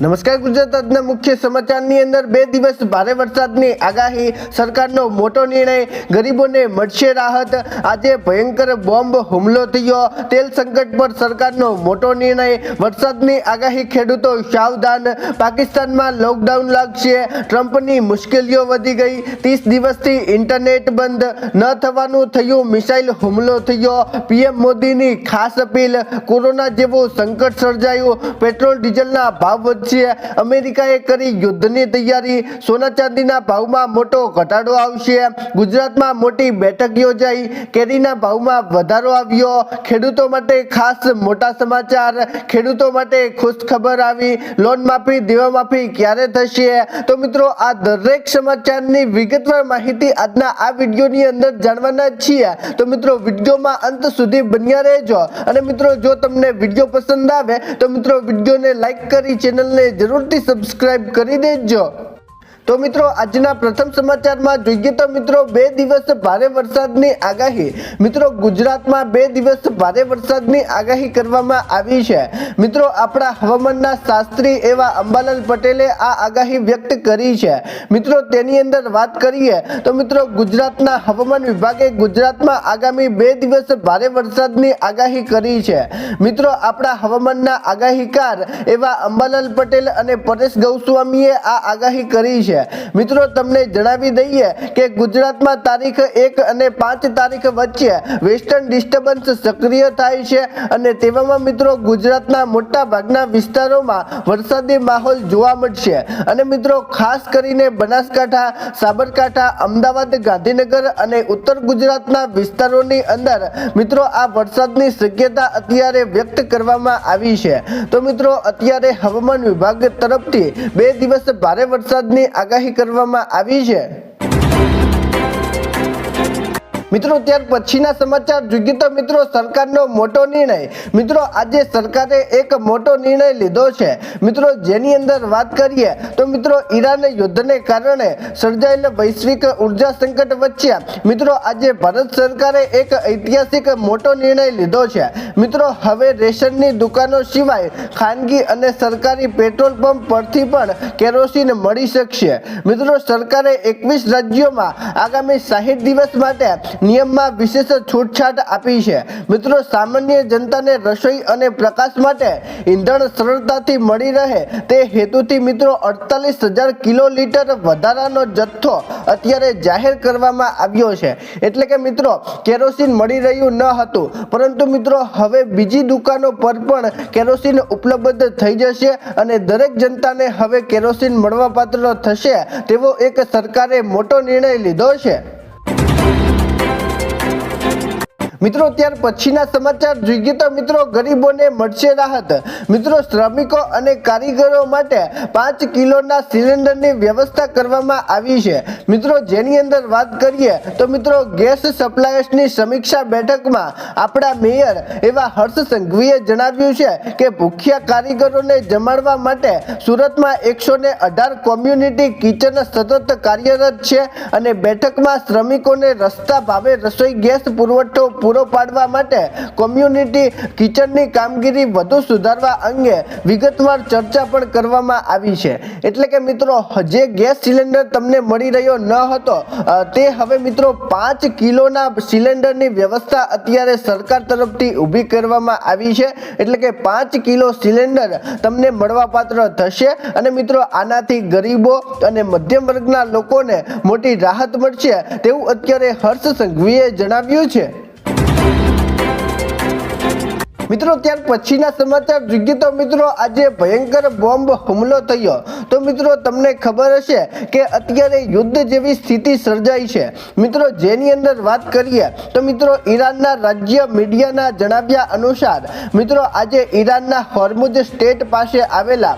નમસ્કાર ગુજરાત આજના મુખ્ય સમાચારની અંદર 2 દિવસ ભારે વરસાદની આગાહી, સરકારનો મોટો નિર્ણય, ગરીબોને મળશે રાહત, આજે ભયંકર બોમ્બ હુમલો થયો, તેલ સંકટ પર સરકારનો મોટો નિર્ણય, વરસાદની આગાહી, ખેડૂતો સાવધાન, પાકિસ્તાનમાં લોકડાઉન લાગશે, ટ્રમ્પની મુશ્કેલીઓ વધી ગઈ, 30 દિવસથી ઇન્ટરનેટ બંધ, ન થવાનું થયું મિસાઇલ હુમલો થયો, પીએમ મોદીની ખાસ અપીલ, કોરોના જેવું સંકટ સર્જાયું, પેટ્રોલ ડીઝલના ભાવ અમેરિકાએ કરી યુદ્ધની તૈયારી, સોના ચાંદીના ભાવમાં મોટો ઘટાડો આવશે, ગુજરાતમાં મોટી બેઠક યોજાઈ, કેરીના ભાવમાં વધારો આવ્યો, ખેડૂતો માટે ખાસ મોટા સમાચાર, ખેડૂતો માટે ખુશ ખબર આવી, લોન માફી, દેવા માફી ક્યારે થશે? તો મિત્રો, આ દરેક સમાચારની વિગતવાર માહિતી આજના આ વિડીયોની અંદર જાણવાના છીએ. તો મિત્રો, વિડીયોમાં અંત સુધી બન્યા રહેજો. અને મિત્રો, જો તમને વિડીયો પસંદ આવે તો મિત્રો વિડીયોને લાઈક કરી ચેનલને જરૂરથી સબસ્ક્રાઇબ કરી દેજો. તો મિત્રો, આજના પ્રથમ સમાચારમાં જોઈએ તો મિત્રો 2 દિવસ ભારે વરસાદની આગાહી. મિત્રો, ગુજરાતમાં 2 દિવસ ભારે વરસાદની આગાહી કરવામાં આવી છે. મિત્રો, આપણા હવામાનના શાસ્ત્રી એવા અંબાલાલ પટેલે આ આગાહી વ્યક્ત કરી છે. મિત્રો, તેની અંદર વાત કરીએ તો મિત્રો, ગુજરાતના હવામાન વિભાગે ગુજરાતમાં આગામી 2 દિવસ ભારે વરસાદની આગાહી કરી છે. મિત્રો, આપણા હવામાનના આગાહીકાર એવા અંબાલાલ પટેલ અને પરેશ ગૌસ્વામીએ આ આગાહી કરી છે. મિત્રો, તમને જણાવી દઈએ કે ગુજરાતમાં તારીખ 1 અને 5 તારીખ વચ્ચે વેસ્ટર્ન ડિસ્ટર્બન્સ સક્રિય થાય છે અને તેવામાં મિત્રો ગુજરાતના મોટા ભાગના વિસ્તારોમાં વરસાદી માહોલ જોવા મળશે. અને મિત્રો, ખાસ કરીને બનાસકાંઠા, સાબરકાંઠા, અમદાવાદ, ગાંધીનગર અને ઉત્તર ગુજરાતના વિસ્તારોની અંદર મિત્રો આ વરસાદની શક્યતા અત્યારે વ્યક્ત કરવામાં આવી છે. તો મિત્રો, અત્યારે હવામાન વિભાગ તરફથી 2 દિવસ ભારે વરસાદની આગાહી કરવામાં આવી છે. મિત્રો, ત્યાર પછીના સમાચાર જોઈએ તો મિત્રો, સરકારનો મોટો નિર્ણય. મિત્રો, આજે સરકારે એક મોટો નિર્ણય લીધો છે. મિત્રો, જેની અંદર વાત કરીએ તો મિત્રો, ઈરાન યુદ્ધને કારણે સર્જાયેલ વૈશ્વિક ઉર્જા સંકટ વચ્ચે મિત્રો આજે ભારત સરકારે એક ઐતિહાસિક મોટો નિર્ણય લીધો છે. મિત્રો, હવે રેશનની દુકાનો સિવાય ખાનગી અને સરકારી પેટ્રોલ પંપ પરથી પણ કેરોસીન મળી શકશે. મિત્રો, સરકારે 21 રાજ્યોમાં આગામી 60 દિવસ માટે નિયમમાં વિશેષ છૂટછાટ આપી છે. મિત્રો, સામાન્ય જનતાને રસોઈ અને પ્રકાશ માટે ઈંધણ સરળતાથી મળી રહે તે હેતુથી મિત્રો 48,000 કિલોલીટર વધારાનો જથ્થો અત્યારે જાહેર કરવામાં આવ્યો છે. એટલે કે મિત્રો, કેરોસીન મળી રહ્યું ન હતું, પરંતુ મિત્રો હવે બીજી દુકાનો પર પણ કેરોસીન ઉપલબ્ધ થઈ જશે અને દરેક જનતાને હવે કેરોસીન મળવાપાત્ર થશે તેવો એક સરકારે મોટો નિર્ણય લીધો છે. મિત્રો, ત્યાર પછીના સમાચાર જોઈએ તો મિત્રો, ગરીબોને મળશે રાહત. મિત્રો, શ્રમિકો અને કારીગરો માટે 5 કિલોના સિલિન્ડરની વ્યવસ્થા કરવામાં આવી છે. મિત્રો, જેની અંદર વાત કરીએ તો મિત્રો, ગેસ સપ્લાયર્સની સમીક્ષા બેઠકમાં આપણા મેયર એવા હર્ષ સંઘવીએ જણાવ્યું છે કે ભૂખ્યા કારીગરોને જમાડવા માટે સુરતમાં 118 કોમ્યુનિટી કિચન સતત કાર્યરત છે અને બેઠકમાં શ્રમિકોને સસ્તા ભાવે રસોઈ ગેસ પુરવઠો પૂરો પાડવા માટે કોમ્યુનિટી કિચનની કામગીરી વધુ સુધારવા અંગે વિગતવાર ચર્ચા પણ કરવામાં આવી છે. એટલે કે મિત્રો, જે ગેસ સિલિન્ડર તમને મળી રહ્યો ન હતો તે હવે મિત્રો 5 કિલોના સિલિન્ડરની વ્યવસ્થા અત્યારે સરકાર તરફથી ઊભી કરવામાં આવી છે. એટલે કે 5 કિલો સિલિન્ડર તમને મળવાપાત્ર થશે અને મિત્રો આનાથી ગરીબો અને મધ્યમ વર્ગના લોકોને મોટી રાહત મળશે તેવું અત્યારે હર્ષ સંઘવીએ જણાવ્યું છે. મિત્રો, ત્યાર પછીના સમાચાર જોઈએ તો મિત્રો, આજે ભયંકર બોમ્બ હુમલો થયો. તો મિત્રો, તમને ખબર હશે કે અત્યારે યુદ્ધ જેવી સ્થિતિ સર્જાઈ છે. મિત્રો, જેની અંદર વાત કરીએ તો મિત્રો, ઈરાનના રાજ્ય મીડિયાના જણાવ્યા અનુસાર મિત્રો આજે ઈરાનના હોર્મુઝ સ્ટેટ પાસે આવેલા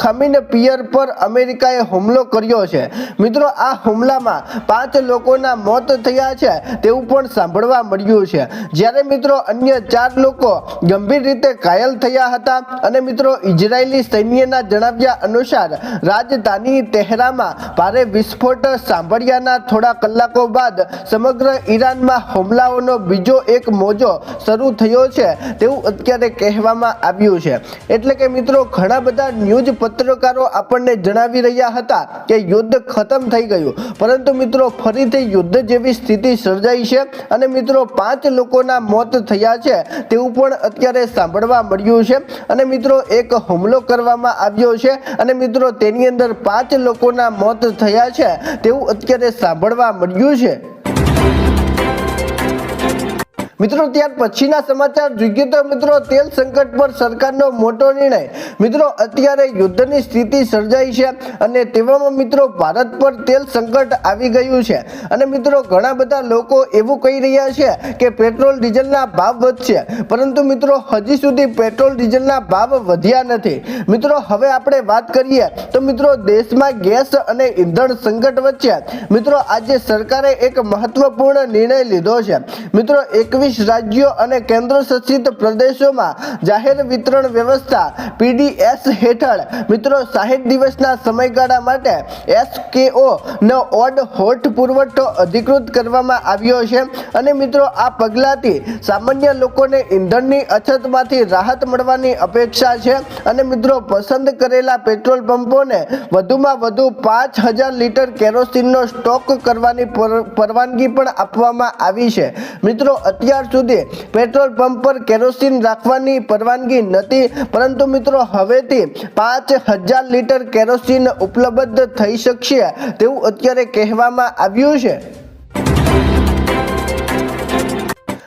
ખમીન પિયર પર અમેરિકાએ હુમલો કર્યો છે. મિત્રો, આ હુમલામાં 5 લોકોના મોત થયા છે તેવું પણ સાંભળવા મળ્યું છે. જ્યારે મિત્રો અન્ય 4 લોકો ગંભીર રીતે ઘાયલ થયા હતા અને મિત્રો ઇઝરાયેલી સૈન્યના જણાવ્યા અનુસાર રાજધાની તેહરાનમાં ભારે વિસ્ફોટ સાંભળ્યાના થોડા કલાકો બાદ સમગ્ર ઈરાનમાં હુમલાઓનો બીજો એક મોજો શરૂ થયો છે તેવું અત્યારે કહેવામાં આવ્યું છે। એટલે કે મિત્રો ઘણા બધા ન્યૂઝ પત્રકારો આપણને જણાવી રહ્યા હતા કે યુદ્ધ ખતમ થઈ ગયું, પરંતુ મિત્રો ફરીથી યુદ્ધ જેવી સ્થિતિ સર્જાઈ છે અને મિત્રો 5 લોકોના મોત થયા છે તેવું પણ અત્યારે સાંભળવા મળ્યું છે અને મિત્રો એક હુમલો કરવામાં આવ્યો છે અને મિત્રો તેની અંદર 5 લોકોના મોત થયા છે તેવું અત્યારે સાંભળવા મળ્યું છે। મિત્રો ત્યાર પછીના સમાચાર જોઈએ તો મિત્રો તેલ સંકટ પર સરકારનો મોટો નિર્ણય। મિત્રો અત્યારે યુદ્ધની સ્થિતિ સર્જાઈ છે અને તેવામાં મિત્રો ભારત પર તેલ સંકટ આવી ગયું છે અને મિત્રો ઘણા બધા લોકો એવું કહી રહ્યા છે કે પેટ્રોલ ડીઝલના ભાવ વધશે, પરંતુ મિત્રો હજી સુધી પેટ્રોલ ડીઝલના ભાવ વધ્યા નથી। મિત્રો હવે આપણે વાત કરીએ તો મિત્રો દેશમાં ગેસ અને ઈંધણ સંકટ વચ્ચે મિત્રો આજે સરકારે એક મહત્વપૂર્ણ નિર્ણય લીધો છે। મિત્રો 21 રાજ્યો અને કેન્દ્ર શાસિત પ્રદેશોમાં જાહેર વિતરણ વ્યવસ્થા PDS હેઠળ મિત્રો 60 દિવસના સમયગાળા માટે SKO નો ઓડ હોટ પુરવઠો અધિકૃત કરવામાં આવ્યો છે અને મિત્રો આ પગલાંથી સામાન્ય લોકોને ઈંધણની અછતમાંથી રાહત મળવાની અપેક્ષા છે અને મિત્રો પસંદ કરેલા પેટ્રોલ પંપોને વધુમાં વધુ 5000 લીટર કેરોસીનનો સ્ટોક કરવાની પરવાનગી પણ આપવામાં આવી છે। મિત્રો અત્યાર સુધી પેટ્રોલ પંપ પર કેરોસીન રાખવાની પરવાનગી નથી, પરંતુ મિત્રો હવેથી 5000 લીટર કેરોસીન ઉપલબ્ધ થઈ શકશે તેવું અત્યારે કહેવામાં આવ્યું છે।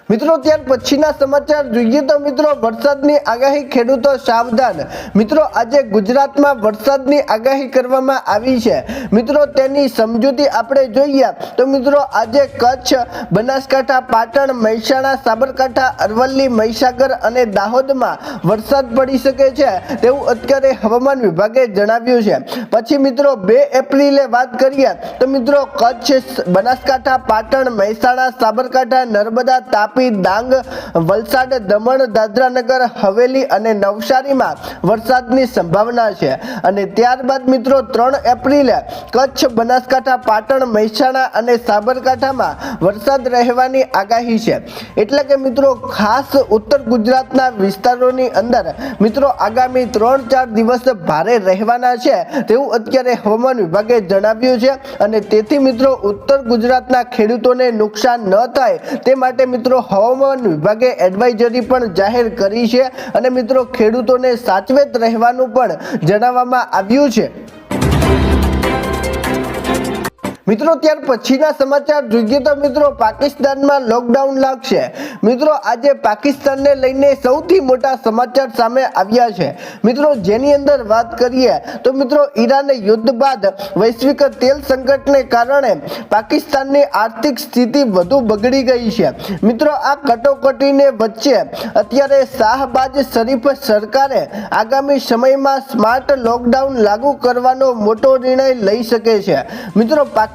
મિત્રો ત્યાર પછીના સમાચાર જોઈએ તો મિત્રો વરસાદની આગાહી, ખેડૂતો સાવધાન। મિત્રો આજે ગુજરાતમાં વરસાદની આગાહી કરવામાં આવી છે। મિત્રો તેની સમજૂતી આપણે જોઈએ તો મિત્રો આજે કચ્છ, બનાસકાંઠા, પાટણ, મહેસાણા, સાબરકાંઠા, અરવલ્લી, મહીસાગર અને દાહોદમાં વરસાદ પડી શકે છે તેવું અત્યારે હવામાન વિભાગે જણાવ્યું છે। પછી મિત્રો 2 એપ્રિલે વાત કરીએ તો મિત્રો કચ્છ, બનાસકાંઠા, પાટણ, મહેસાણા, સાબરકાંઠા, નર્મદા, તાપી, ડાંગ, વલસાડ, દમણ, દાદરા નગર હવેલી અને નવસારીમાં વરસાદની સંભાવના છે અને ત્યારબાદ મિત્રો 3 એપ્રિલે કચ્છ, બનાસકાંઠા, પાટણ, મહેસાણા અને સાબરકાંઠામાં વરસાદ રહેવાની આગાહી છે। એટલે કે મિત્રો ખાસ ઉત્તર ગુજરાતના વિસ્તારોની અંદર મિત્રો આગામી 3-4 દિવસ ભારે રહેવાના છે તેવું અત્યારે હવામાન વિભાગે જણાવ્યું છે અને તેથી મિત્રો ઉત્તર ગુજરાતના ખેડૂતોને નુકસાન ન થાય તે માટે મિત્રો હવામાન વિભાગે એડવાઇઝરી પણ જાહેર કરી છે અને મિત્રો ખેડૂતોને સાચવેત રહેવાનું પણ જણાવવામાં આવ્યું છે। મિત્રો ત્યાર પછીના સમાચાર જોઈએ તો મિત્રો પાકિસ્તાનમાં લોકડાઉન લાગશે। મિત્રો આજે પાકિસ્તાનને લઈને સૌથી મોટા સમાચાર સામે આવ્યા છે મિત્રો, જેની અંદર વાત કરીએ તો મિત્રો ઈરાન યુદ્ધ બાદ વૈશ્વિક તેલ સંકટને કારણે પાકિસ્તાનની આર્થિક સ્થિતિ વધુ બગડી ગઈ છે। મિત્રો આ કટોકટીને વચ્ચે અત્યારે શાહબાજ શરીફ સરકારે આગામી સમયમાં સ્માર્ટ લોકડાઉન લાગુ કરવાનો મોટો નિર્ણય લઈ શકે છે। મિત્રો પાકિસ્તાનમાં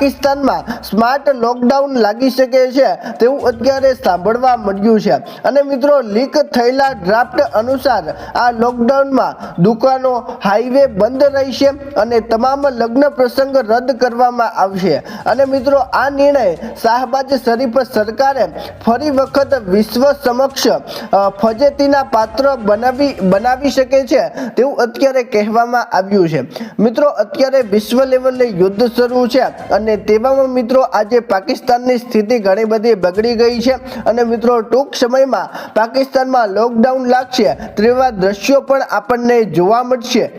સ્માર્ટ લોકડાઉન લાગી શકે છે તેવું અત્યારે સાંભળવા મળ્યું છે અને મિત્રો લીક થયેલા ડ્રાફ્ટ અનુસાર આ લોકડાઉનમાં દુકાનો, હાઈવે બંધ રહેશે અને તમામ લગ્ન પ્રસંગ રદ કરવામાં આવશે અને મિત્રો આ નિર્ણય શાહબાજ શરીફ સરકારે ફરી વખત વિશ્વ સમક્ષ ફજેતીના પાત્ર બનાવી શકે છે તેવું અત્યારે કહેવામાં આવ્યું છે। મિત્રો અત્યારે વિશ્વ લેવલે યુદ્ધ શરૂ છે અને તેવામાં મિત્રો આજે પાકિસ્તાનની સ્થિતિ ઘણી બધી બગડી ગઈ છે અને મિત્રો ટૂંક સમયમાં પાકિસ્તાનમાં લોકડાઉન લાગશે તેવા દ્રશ્યો પણ આપણને જોવા મળશે।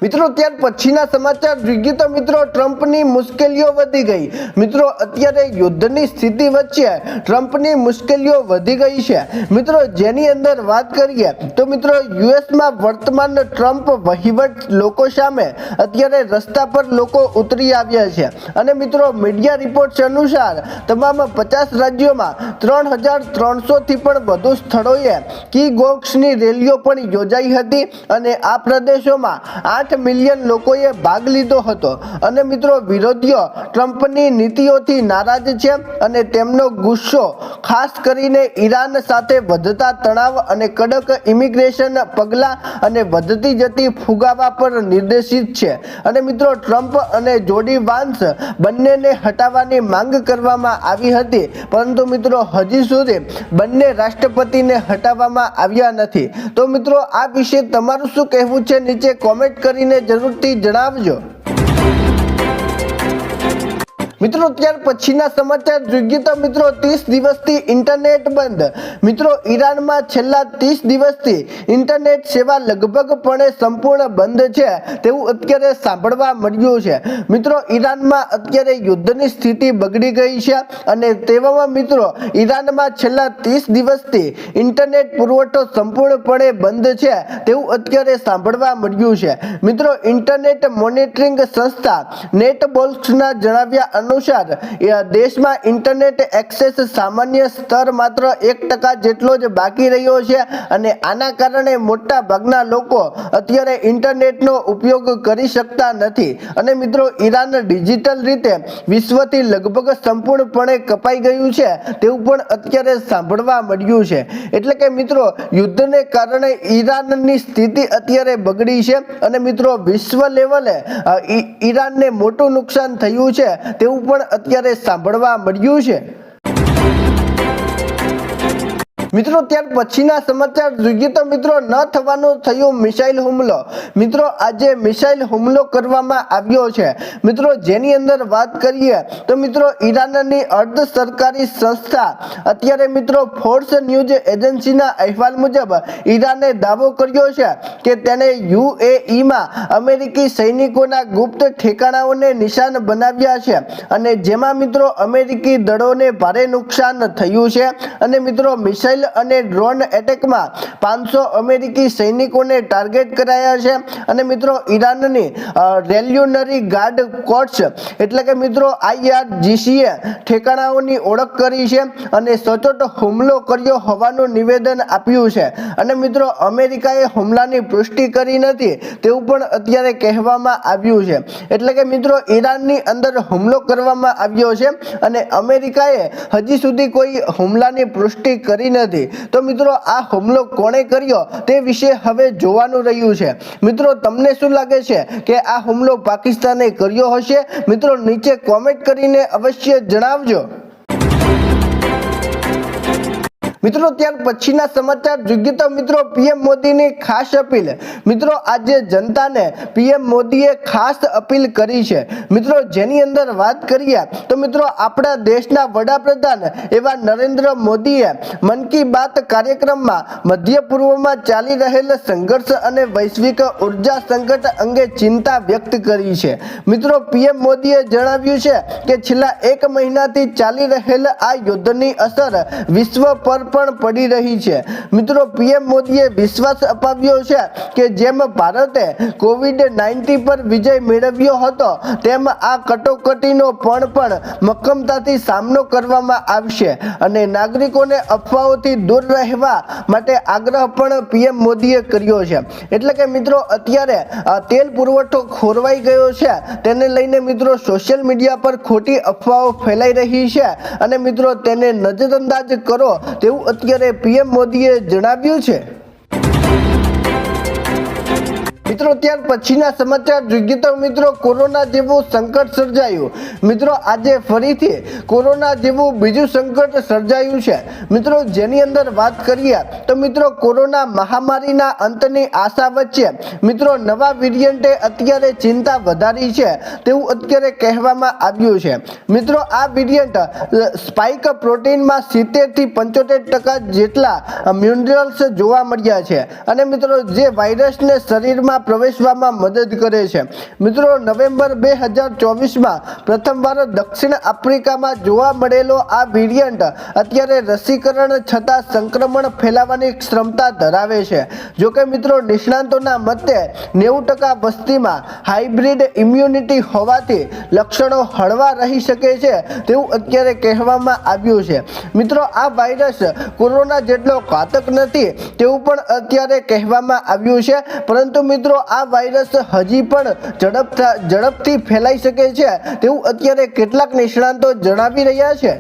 મિત્રો ત્યાર પછીના સમાચાર જોઈએ તો મિત્રો ટ્રમ્પની મુશ્કેલીઓ વધી ગઈ। મિત્રો અત્યારે યુદ્ધની સ્થિતિ વચ્ચે ટ્રમ્પની મુશ્કેલીઓ વધી ગઈ છે મિત્રો, જેની અંદર વાત કરીએ તો મિત્રો યુએસમાં વર્તમાન ટ્રમ્પ વહીવટ લોકો સામે અત્યારે રસ્તા પર લોકો ઉતરી આવ્યા છે અને મિત્રો મીડિયા રિપોર્ટ્સ અનુસાર તમામ 50 રાજ્યોમાં 3300 થી પણ વધુ સ્થળોએ કી ગોક્સની રેલીઓ પણ યોજાઈ હતી અને આ પ્રદેશોમાં 8 8 મિલિયન લોકોએ ભાગ લીધો હતો અને મિત્રો વિરોધીઓ ટ્રમ્પની નીતિઓથી નારાજ છે અને તેમનો ગુસ્સો ખાસ કરીને ઈરાન સાથે વધતા તણાવ અને કડક ઇમિગ્રેશન પગલાં અને વધતી જતી ફુગાવા પર નિર્દેશિત છે અને મિત્રો ટ્રમ્પ અને જોડી વાન્સ બંનેને હટાવવાની માંગ કરવામાં આવી હતી, પરંતુ મિત્રો હજી સુધી બંને રાષ્ટ્રપતિને હટાવવામાં આવ્યા નથી. તો મિત્રો આ વિશે તમારું શું કહેવું છે નીચે કોમેન્ટ કરીને જરૂરથી જણાવજો. મિત્રો ત્યાર પછીના સમાચાર જોઈએ તો મિત્રો 30 દિવસથી ઇન્ટરનેટ બંધ. મિત્રો ઈરાનમાં છેલ્લા 30 દિવસથી ઇન્ટરનેટ સેવા લગભગપણે સંપૂર્ણ બંધ છે તેવું અત્યારે સાંભળવા મળ્યું છે. મિત્રો ઈરાનમાં અત્યારે યુદ્ધની સ્થિતિ બગડી ગઈ છે અને તેવામાં મિત્રો ઈરાનમાં છેલ્લા 30 દિવસથી ઇન્ટરનેટ પુરવઠો સંપૂર્ણપણે બંધ છે તેવું અત્યારે સાંભળવા મળ્યું છે. મિત્રો ઇન્ટરનેટ મોનિટરિંગ સંસ્થા નેટબોલ્સના જણાવ્યા અનુસાર દેશમાં ઇન્ટરનેટ એક્સેસ સામાન્ય સ્તર માત્ર 1% જેટલો જ બાકી રહ્યો છે અને આના કારણે મોટા ભાગના લોકો અત્યારે ઇન્ટરનેટનો ઉપયોગ કરી શકતા નથી અને મિત્રો ઈરાન ડિજિટલ રીતે વિશ્વથી લગભગ સંપૂર્ણપણે કપાઈ ગયું છે તેવું પણ અત્યારે સાંભળવા મળ્યું છે. એટલે કે મિત્રો યુદ્ધને કારણે ઈરાનની સ્થિતિ અત્યારે બગડી છે અને મિત્રો વિશ્વ લેવલે ઈરાનને મોટું નુકસાન થયું છે તેવું પણ અત્યારે સાંભળવા મળ્યું છે. મિત્રો ત્યાર પછીના સમાચાર જોઈએ તો મિત્રો ન થવાનો થયો મિસાઇલ હુમલો. મિત્રો આજે મિસાઇલ હુમલો કરવામાં આવ્યો છે. મિત્રો જેની અંદર વાત કરીએ તો મિત્રો ઈરાનની અર્ધ સરકારી સંસ્થા અત્યારે મિત્રો ફોર્સ ન્યૂઝ એજન્સીના અહેવાલ મુજબ ઈરાને દાવો કર્યો છે કે તેને યુએઈમાં અમેરિકી સૈનિકોના ગુપ્ત ઠેકાણાઓને નિશાન બનાવ્યા છે અને જેમાં મિત્રો અમેરિકી દળોને ભારે નુકસાન થયું છે અને મિત્રો મિસાઇલ અને ડ્રોન એટેકમાં 500 અમેરિકી સૈનિકોને ટાર્ગેટ કરાયા છે અને મિત્રો ઈરાનની રેલ્યુનરી ગાર્ડ કોર્પ્સ એટલે કે મિત્રો IRGCએ ઠેકાણાઓની ઓળખ કરી છે અને સચોટ હુમલો કર્યો હોવાનું નિવેદન આપ્યું છે અને મિત્રો અમેરિકાએ હુમલાની પુષ્ટિ કરી નથી તેવું પણ અત્યારે કહેવામાં આવ્યું છે. એટલે કે મિત્રો ઈરાનની અંદર હુમલો કરવામાં આવ્યો છે અને અમેરિકાએ હજી સુધી કોઈ હુમલાની પુષ્ટિ કરી નથી. તો મિત્રો આ હુમલો કોણે કર્યો તે વિશે હવે જોવાનું રહ્યું છે. મિત્રો તમને શું લાગે છે કે આ હુમલો પાકિસ્તાને કર્યો હશે? મિત્રો નીચે કોમેન્ટ કરીને અવશ્ય જણાવજો. મિત્રો ત્યાર પછીના સમાચાર જોઈએ તો મિત્રો પીએમ મોદીની ખાસ અપીલ. મિત્રો આજે જનતાને પીએમ મોદીએ ખાસ અપીલ કરી છે. મિત્રો જેની અંદર વાત કરીએ તો મિત્રો આપણા દેશના વડાપ્રધાન એવા નરેન્દ્ર મોદીએ મન કી બાત કાર્યક્રમમાં મધ્ય પૂર્વમાં ચાલી રહેલ સંઘર્ષ અને વૈશ્વિક ઉર્જા સંકટ અંગે ચિંતા વ્યક્ત કરી છે. મિત્રો પીએમ મોદીએ જણાવ્યું છે કે છેલ્લા 1 મહિનાથી ચાલી રહેલ આ યુદ્ધની અસર વિશ્વ પર પણ પડી રહી છે. મિત્રો પીએમ મોદીએ વિશ્વાસ અપાવ્યો છે કે જેમ ભારતે કોવિડ-19 પર વિજય મેળવ્યો હતો તેમ આ કટોકટીનો પણ મક્કમતાથી સામનો કરવામાં આવશે અને નાગરિકોને અફવાઓથી દૂર રહેવા માટે આગ્રહ પણ પીએમ મોદીએ કર્યો છે. એટલે કે મિત્રો અત્યારે તેલ પુરવઠો ખોરવાઈ ગયો છે તેને લઈને મિત્રો સોશિયલ મીડિયા પર ખોટી અફવાઓ ફેલાઈ રહી છે અને મિત્રો તેને નજરઅંદાજ કરો તેવું અત્યારે પીએમ મોદીએ જણાવ્યું છે. મિત્રો ત્યાર પછીના સમાચાર જોઈએ તો મિત્રો કોરોના જેવું સંકટ સર્જાયું. મિત્રો આજે ફરીથી કોરોના જેવું બીજું સંકટ સર્જાયું છે. મિત્રો જેની અંદર વાત કરીએ તો મિત્રો કોરોના મહામારીના અંતની આશા વચ્ચે મિત્રો નવા વેરિયન્ટે અત્યારે ચિંતા વધારી છે તેવું અત્યારે કહેવામાં આવ્યું છે. મિત્રો આ વેરિયન્ટ સ્પાઇક પ્રોટીનમાં 70 થી 75% જેટલા મિનરલ્સ જોવા મળ્યા છે અને મિત્રો જે વાયરસને શરીરમાં પ્રવેશવામાં મદદ કરે છે. મિત્રો નવેમ્બર 2024માં પ્રથમવાર દક્ષિણ આફ્રિકામાં જોવા મળેલો આ વેરિયન્ટ અત્યારે રસીકરણ છતાં સંક્રમણ ફેલાવવાની ક્ષમતા ધરાવે છે. જોકે મિત્રો નિષ્ણાંતોના મતે 90% વસ્તીમાં હાઇબ્રિડ ઇમ્યુનિટી હોવાથી લક્ષણો હળવા રહી શકે છે તેવું અત્યારે કહેવામાં આવ્યું છે. મિત્રો આ વાયરસ કોરોના જેટલો ઘાતક નથી તેવું પણ અત્યારે કહેવામાં આવ્યું છે, પરંતુ મિત્રો મિત્રો આ વાયરસ હજી પણ ઝડપથી ફેલાઈ શકે છે તેવું અત્યારે કેટલાક નિષ્ણાતો જણાવી રહ્યા છે।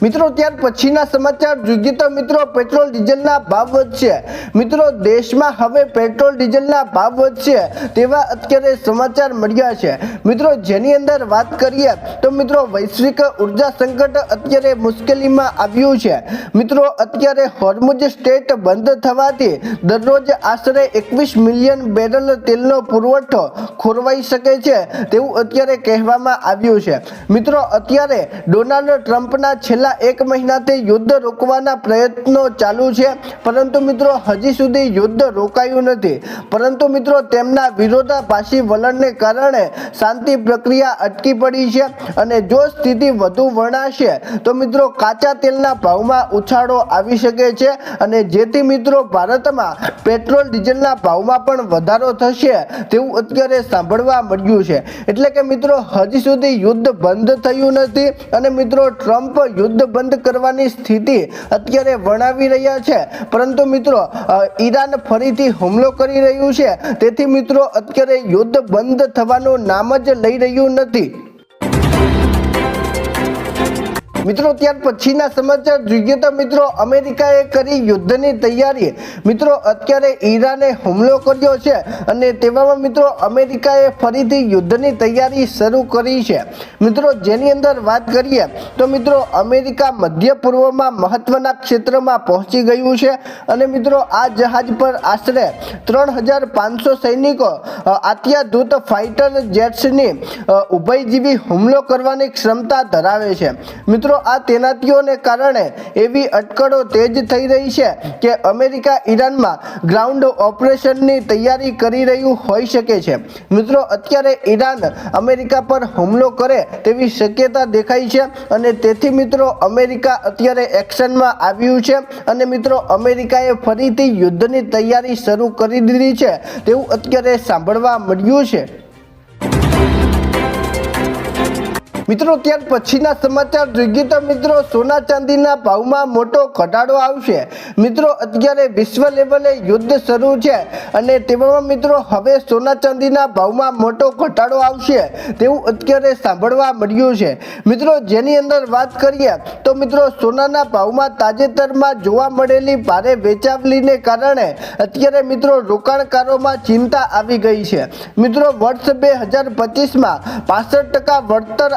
મિત્રો ત્યાર પછીના સમાચાર જોઈએ તો મિત્રો પેટ્રોલ ડીઝલના ભાવ વધશે। મિત્રો દેશમાં હવે પેટ્રોલ ડીઝલના ભાવ વધશે તેવા અત્યારે સમાચાર મળ્યા છે। મિત્રો જેની અંદર વાત કરીએ તો મિત્રો વૈશ્વિક ઉર્જા સંકટ અત્યારે મુશ્કેલીમાં આવ્યું છે। મિત્રો અત્યારે હોર્મુઝ સ્ટ્રેટ બંધ થવાથી દરરોજ આશરે 21 મિલિયન બેરલ તેલનો પુરવઠો ખોરવાઈ શકે છે તેવું અત્યારે કહેવામાં આવ્યું છે। મિત્રો અત્યારે ડોનાલ્ડ ટ્રમ્પના છેલ્લા એક મહિનાથી યુદ્ધ રોકવાના પ્રયત્નો ચાલુ છે, પરંતુ મિત્રો હજી સુધી યુદ્ધ રોકાયું નથી। પરંતુ મિત્રો તેમના વિરોધાભાસી વલણને કારણે શાંતિ પ્રક્રિયા અટકી પડી છે અને જો સ્થિતિ વધુ વણાશે તો મિત્રો કાચા તેલના ભાવમાં ઉછાળો આવી શકે છે અને જેથી મિત્રો ભારતમાં પેટ્રોલ ડીઝલના ભાવમાં પણ વધારો થશે તેવું અત્યારે સાંભળવા મળ્યું છે। એટલે કે મિત્રો હજી સુધી યુદ્ધ બંધ થયું નથી અને મિત્રો ટ્રમ્પ યુદ્ધ બંધ કરવાની સ્થિતિ અત્યારે વર્ણવી રહ્યા છે, પરંતુ મિત્રો ઈરાન ફરીથી હુમલો કરી રહ્યું છે, તેથી મિત્રો અત્યારે યુદ્ધ બંધ થવાનું નામ જ લઈ રહ્યું નથી। મિત્રો ત્યાર પછીના સમાચાર જોઈએ તો મિત્રો અમેરિકાએ કરી યુદ્ધની તૈયારી। મિત્રો અત્યારે ઈરાને હુમલો કર્યો છે અને તેવામાં મિત્રો અમેરિકાએ ફરીથી યુદ્ધની તૈયારી શરૂ કરી છે। મિત્રો જેની અંદર વાત કરીએ તો મિત્રો અમેરિકા મધ્ય પૂર્વમાં મહત્વના ક્ષેત્રમાં પહોંચી ગયું છે અને મિત્રો આ જહાજ પર આશરે 3500 સૈનિકો અત્યાધુત ફાઇટર જેટ્સની ઉભયજીવી હુમલો કરવાની ક્ષમતા ધરાવે છે। મિત્રો આ તૈનાતીઓને કારણે એવી અટકળો તેજ થઈ રહી છે કે અમેરિકા ઈરાનમાં ગ્રાઉન્ડ ઓપરેશનની તૈયારી કરી રહ્યું હોઈ શકે છે। મિત્રો અત્યારે ઈરાન અમેરિકા પર હુમલો કરે તેવી શક્યતા દેખાય છે અને તેથી મિત્રો અમેરિકા અત્યારે એક્શનમાં આવ્યું છે અને મિત્રો અમેરિકાએ ફરીથી યુદ્ધની તૈયારી શરૂ કરી દીધી છે તેવું અત્યારે સાંભળવા મળ્યું છે। મિત્રો ત્યાર પછીના સમાચાર જોઈએ તો મિત્રો સોના ચાંદીના ભાવમાં મોટો ઘટાડો આવશે। મિત્રો અત્યારે વિશ્વ લેવલે યુદ્ધ શરૂ છે અને તેવામાં મિત્રો હવે સોના ચાંદીના ભાવમાં મોટો ઘટાડો આવશે તેવું અત્યારે સાંભળવા મળ્યું છે। મિત્રો જેની અંદર વાત કરીએ તો મિત્રો સોનાના ભાવમાં તાજેતરમાં જોવા મળેલી ભારે વેચાવલીને કારણે અત્યારે મિત્રો રોકાણકારોમાં ચિંતા આવી ગઈ છે। મિત્રો વર્ષ 2025માં 65% વળતર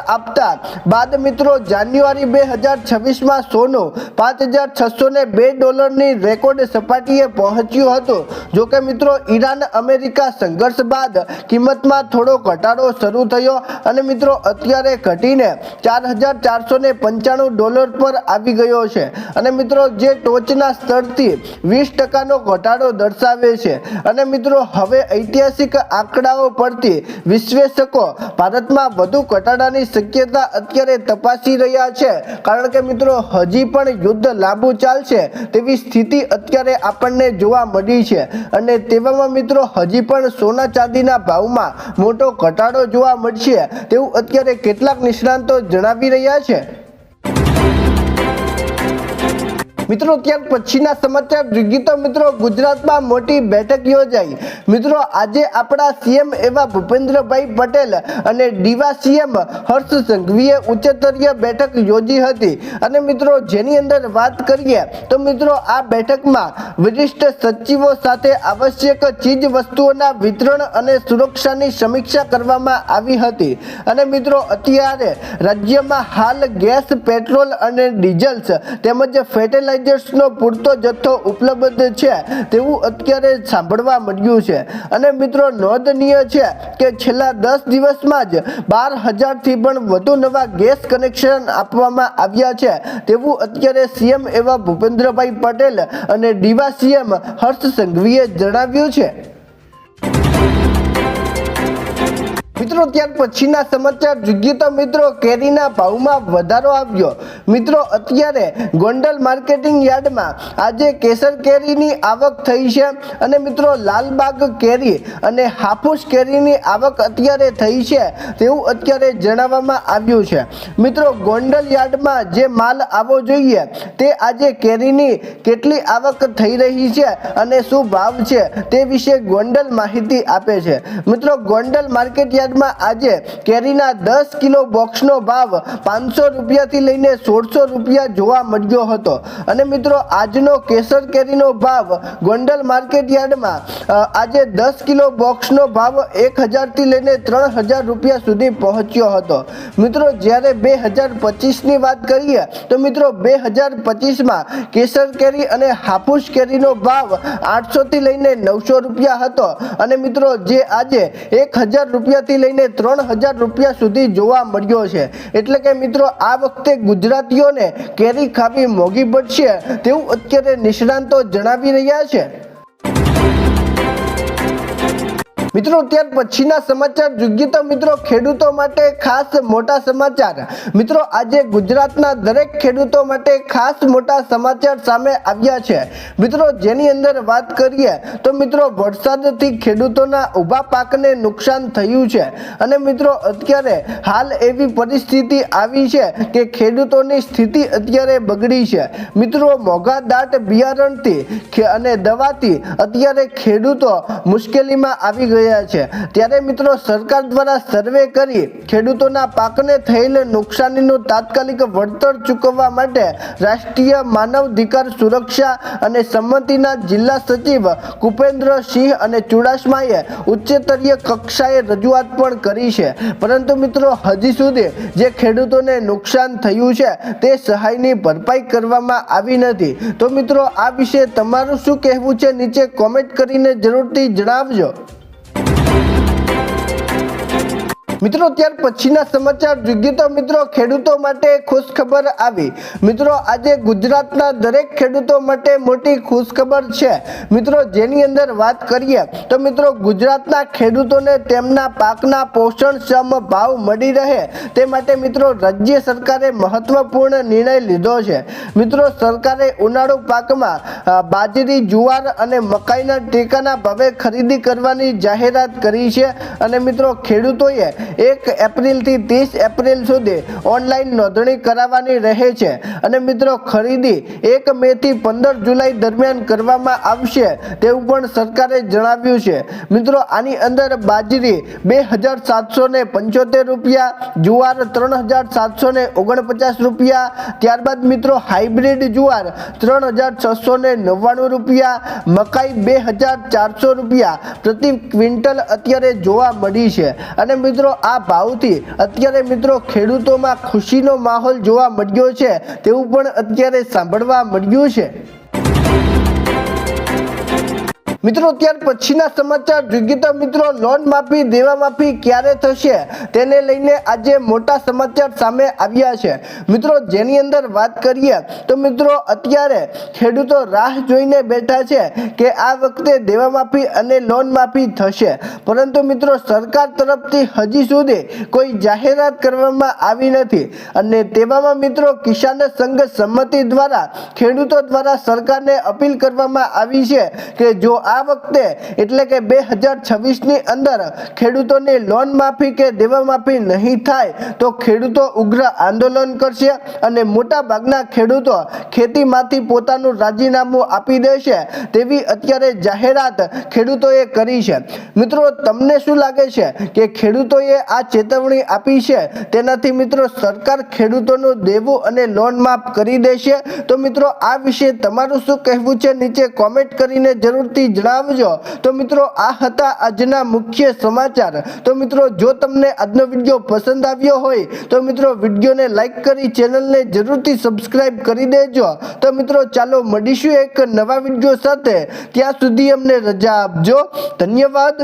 બાદ મિત્રો જાન્યુઆરી 2026માં સોનું $5,602 રેકોર્ડ સપાટીએ પહોંચ્યું હતું। જોકે મિત્રો ઈરાન અમેરિકા સંઘર્ષ બાદ કિંમતમાં થોડો ઘટાડો શરૂ થયો અને મિત્રો અત્યારે ઘટીને $4,495 પર આવી ગયો છે અને મિત્રો જે ટોચના સ્તરથી 20%નો ઘટાડો દર્શાવે છે અને મિત્રો હવે ઐતિહાસિક આંકડાઓ પરથી વિશ્લેષકો ભારતમાં વધુ ઘટાડાની શક્યતા અત્યારે તપાસી રહ્યા છે, કારણ કે મિત્રો હજી પણ યુદ્ધ લાંબુ ચાલશે તેવી સ્થિતિ અત્યારે આપણને જોવા મળી છે અને તેવામાં મિત્રો હજી પણ સોના ચાંદીના ભાવમાં મોટો ઘટાડો જોવા મળશે તેવું અત્યારે કેટલાક નિષ્ણાતો જણાવી રહ્યા છે। મિત્રો ત્યાર પછીના સમાચાર જોઈએ તો મિત્રો ગુજરાતમાં મોટી બેઠક યોજાઈ। મિત્રો આજે આપણા સીએમ એવા ભૂપેન્દ્રભાઈ પટેલ અને ડીવા સીએમ હર્ષ સંઘવીએ ઉચ્ચસ્તરીય બેઠક યોજી હતી અને મિત્રો જેની અંદર વાત કરીએ તો મિત્રો આ બેઠકમાં વરિષ્ઠ સચિવો સાથે આવશ્યક ચીજ વસ્તુઓના વિતરણ અને સુરક્ષાની સમીક્ષા કરવામાં આવી હતી અને મિત્રો અત્યારે રાજ્યમાં હાલ ગેસ, પેટ્રોલ અને ડીઝલ્સ તેમજ ફર્ટિલાઇઝર્સનો પૂરતો જથ્થો ઉપલબ્ધ છે તેવું અત્યારે સાંભળવા મળ્યું છે અને મિત્રો નોંધનીય છે કે છેલ્લા 10 દિવસમાં જ 12,000થી પણ વધુ નવા ગેસ કનેક્શન આપવામાં આવ્યા છે તેવું અત્યારે સીએમ એવા ભૂપેન્દ્રભાઈ પટેલ અને ડીવા સીએમ હર્ષ સંઘવીએ જણાવ્યું છે। મિત્રો ત્યાર પછીના સમાચાર જોઈએ તો મિત્રો કેરીના ભાવમાં વધારો આવ્યો। મિત્રો અત્યારે ગોંડલ માર્કેટિંગ યાર્ડમાં આજે કેસર કેરીની આવક થઈ છે અને મિત્રો લાલબાગ કેરી અને હાફૂસ કેરીની આવક અત્યારે થઈ છે તેવું અત્યારે જણાવવામાં આવ્યું છે। મિત્રો ગોંડલ યાર્ડમાં જે માલ આવવો જોઈએ તે આજે કેરીની કેટલી આવક થઈ રહી છે અને શું ભાવ છે તે વિશે ગોંડલ માહિતી આપે છે। મિત્રો ગોંડલ માર્કેટ યાર્ડમાં આજે કેરીના 10 કિલો બોક્સનો ભાવ 500 રૂપિયાથી લઈને 1600 રૂપિયા જોવા મળ્યો હતો અને મિત્રો આજનો કેસર કેરીનો ભાવ ગોંડલ માર્કેટ યાર્ડમાં આજે 10 કિલો બોક્સનો ભાવ 1000 થી લઈને 3000 રૂપિયા સુધી પહોંચ્યો હતો। મિત્રો જ્યારે 2025ની વાત કરીએ તો મિત્રો 2025માં કેસર કેરી અને હાફૂસ કેરીનો ભાવ 800 થી લઈને 900 રૂપિયા હતો અને મિત્રો જે આજે 1000 રૂપિયાથી લઈને 3000 રૂપિયા સુધી જોવા મળ્યો છે। એટલે કે મિત્રો આ વખતે ગુજરાતીઓને કેરી ખાવી મોંઘી પડશે તેવું અત્યારે નિષ્ણાંતો જણાવી રહ્યા છે। મિત્રો ત્યાર પછીના સમાચાર જોઈએ તો મિત્રો ખેડૂતો માટે ખાસ મોટા સમાચાર। મિત્રો આજે ગુજરાતના દરેક ખેડૂતો માટે ખાસ મોટા સમાચાર સામે આવ્યા છે। મિત્રો જેની અંદર વાત કરીએ તો મિત્રો વરસાદથી ખેડૂતોના ઊભા પાકને નુકસાન થયું છે અને મિત્રો અત્યારે હાલ એવી પરિસ્થિતિ આવી છે કે ખેડૂતોની સ્થિતિ અત્યારે બગડી છે। મિત્રો મોંઘા દાટ બિયારણથી અને દવાથી અત્યારે ખેડૂતો મુશ્કેલીમાં આવી ગયા છે। ત્યારે મિત્રો સરકાર દ્વારા સર્વે કરી ખેડૂતોના પાકને થયેલ નુકસાનીનું તાત્કાલિક વળતર ચૂકવવા માટે રાષ્ટ્રીય માનવ અધિકાર સુરક્ષા અને સંમતિના જિલ્લા સચિવ કુપેન્દ્રસિંહ અને ચુડાસમાએ ઉચ્ચતરીય કક્ષાએ રજૂઆત પણ કરી છે। પરંતુ મિત્રો હજી સુધી જે ખેડૂતોને નુકસાન થયું છે તે સહાયની ભરપાઈ કરવામાં આવી નથી। તો મિત્રો આ વિશે તમારું શું કહેવું છે નીચે કોમેન્ટ કરીને જરૂરથી જણાવજો। મિત્રો ત્યાર પછીના સમાચાર જોઈએ તો મિત્રો ખેડૂતો માટે ખુશખબર આવી। મિત્રો આજે ગુજરાતના દરેક ખેડૂતો માટે મોટી ખુશખબર છે। મિત્રો જેની અંદર વાત કરીએ તો મિત્રો ગુજરાતના ખેડૂતોને તેમના પાકના પોષણક્ષમ ભાવ મળી રહે તે માટે મિત્રો રાજ્ય સરકારે મહત્વપૂર્ણ નિર્ણય લીધો છે। મિત્રો સરકારે ઉનાળુ પાકમાં બાજરી, જુવાર અને મકાઈના ટેકાના ભાવે ખરીદી કરવાની જાહેરાત કરી છે અને મિત્રો ખેડૂતોએ 1 એપ્રિલથી 30 એપ્રિલ સુધી ઓનલાઈન નોંધણી કરાવવાની રહે છે અને મિત્રો ખરીદી 1 મે થી 15 જુલાઈ દરમિયાન કરવામાં આવશે તેવું પણ સરકારે જણાવ્યું છે। મિત્રો આની અંદર બાજરી 2775 રૂપિયા, જુવાર 3749 રૂપિયા, ત્યારબાદ મિત્રો હાઇબ્રિડ જુવાર 3699 રૂપિયા, મકાઈ 2400 રૂપિયા પ્રતિ ક્વિન્ટલ અત્યારે જોવા મળી છે અને મિત્રો આ ભાવથી અત્યારે મિત્રો ખેડૂતોમાં ખુશીનો માહોલ જોવા મળ્યો છે તેવું પણ અત્યારે સાંભળવા મળ્યું છે। મિત્રો ત્યાર પછીના સમાચાર જોઈએ તો મિત્રો લોન માફી, દેવા માફી ક્યારે થશે તેને લઈને આજે મોટા સમાચાર સામે આવ્યા છે। મિત્રો જેની અંદર વાત કરીએ તો મિત્રો અત્યારે ખેડૂતો રાહ જોઈને બેઠા છે કે આ વખતે દેવા માફી અને લોન માફી થશે, પરંતુ મિત્રો સરકાર તરફથી હજી સુધી કોઈ જાહેરાત કરવામાં આવી નથી અને તેવામાં મિત્રો કિસાન સંઘ સંમતિ દ્વારા ખેડૂતો દ્વારા સરકારને અપીલ કરવામાં આવી છે કે જો આ વખતે એટલે કે 2026ની અંદર ખેડૂતોની લોન માફી કે દેવા માફી નહીં થાય તો ખેડૂતો ઉગ્ર આંદોલન કરશે અને મોટા ભાગના ખેડૂતો ખેતીમાંથી પોતાનું રાજીનામું આપી દેશે તેવી અત્યારે જાહેરાત ખેડૂતોએ કરી છે। મિત્રો તમને શું લાગે છે કે ખેડૂતોએ આ ચેતવણી આપી છે તેનાથી મિત્રો સરકાર ખેડૂતોનું દેવું અને લોન માફ કરી દેશે? તો મિત્રો આ વિશે તમારું શું કહેવું છે નીચે કોમેન્ટ કરીને જરૂરથી જણાવજો। તો મિત્રો આ હતા આજના મુખ્ય સમાચાર। તો મિત્રો જો તમને આજનો વિડીયો પસંદ આવ્યો હોય તો મિત્રો વિડીયોને લાઈક કરી ચેનલને જરૂરથી સબસ્ક્રાઇબ કરી દેજો। તો મિત્રો ચાલો મળીશું એક નવા વિડીયો સાથે, ત્યાં સુધી અમને રજા આપજો। ધન્યવાદ।